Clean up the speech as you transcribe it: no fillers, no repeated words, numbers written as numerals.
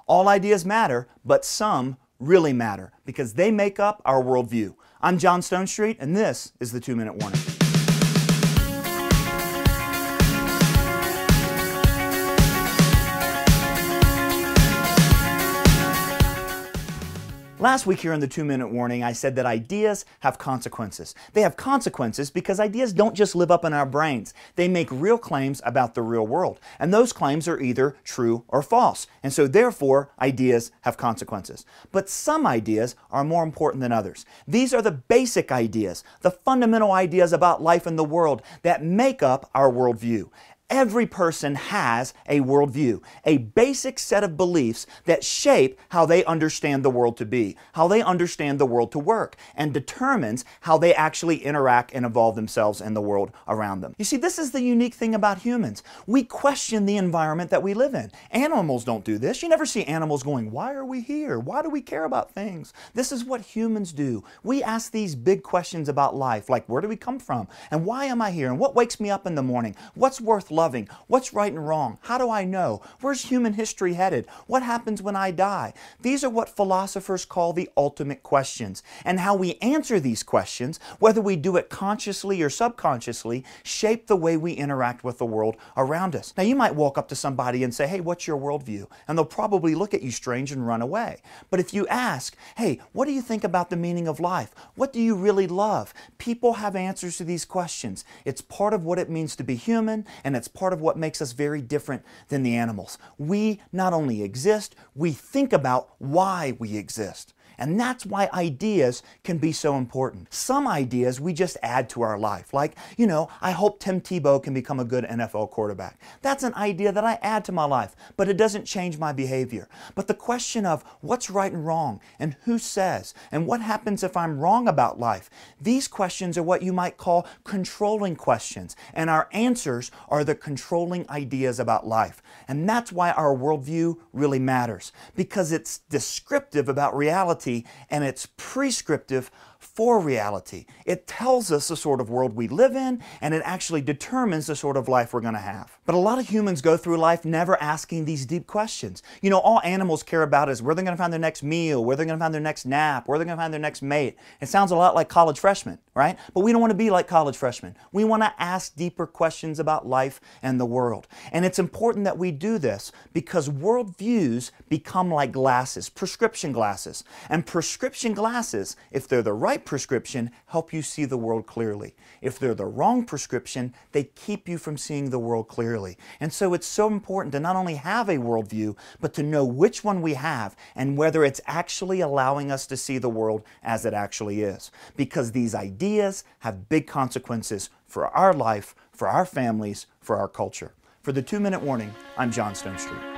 All ideas matter, but some really matter because they make up our worldview. I'm John Stonestreet, and this is the 2-Minute Warning. Last week here in the 2-Minute Warning, I said that ideas have consequences. They have consequences because ideas don't just live up in our brains. They make real claims about the real world. And those claims are either true or false. And so therefore, ideas have consequences. But some ideas are more important than others. These are the basic ideas, the fundamental ideas about life and the world that make up our worldview. Every person has a worldview, a basic set of beliefs that shape how they understand the world to be, how they understand the world to work, and determines how they actually interact and evolve themselves in the world around them. You see, this is the unique thing about humans. We question the environment that we live in. Animals don't do this. You never see animals going, "Why are we here? Why do we care about things?" This is what humans do. We ask these big questions about life, like where do we come from? And why am I here? And what wakes me up in the morning? What's worth loving? What's right and wrong? How do I know? Where's human history headed? What happens when I die? These are what philosophers call the ultimate questions. And how we answer these questions, whether we do it consciously or subconsciously, shape the way we interact with the world around us. Now, you might walk up to somebody and say, "Hey, what's your worldview?" And they'll probably look at you strange and run away. But if you ask, "Hey, what do you think about the meaning of life? What do you really love?" People have answers to these questions. It's part of what it means to be human, and it's part of what makes us very different than the animals. We not only exist, we think about why we exist. And that's why ideas can be so important. Some ideas we just add to our life. Like, I hope Tim Tebow can become a good NFL quarterback. That's an idea that I add to my life, but it doesn't change my behavior. But the question of what's right and wrong, and who says, and what happens if I'm wrong about life, these questions are what you might call controlling questions. And our answers are the controlling ideas about life. And that's why our worldview really matters, because it's descriptive about reality and it's prescriptive for reality. It tells us the sort of world we live in, and it actually determines the sort of life we're going to have. But a lot of humans go through life never asking these deep questions. All animals care about is where they're going to find their next meal, where they're going to find their next nap, where they're going to find their next mate. It sounds a lot like college freshmen, right? But we don't want to be like college freshmen. We want to ask deeper questions about life and the world. And it's important that we do this because worldviews become like glasses, prescription glasses. And prescription glasses, if they're the right prescription, help you see the world clearly. If they're the wrong prescription, they keep you from seeing the world clearly. And so it's so important to not only have a worldview, but to know which one we have and whether it's actually allowing us to see the world as it actually is. Because these ideas have big consequences for our life, for our families, for our culture. For the 2-Minute Warning, I'm John Stonestreet.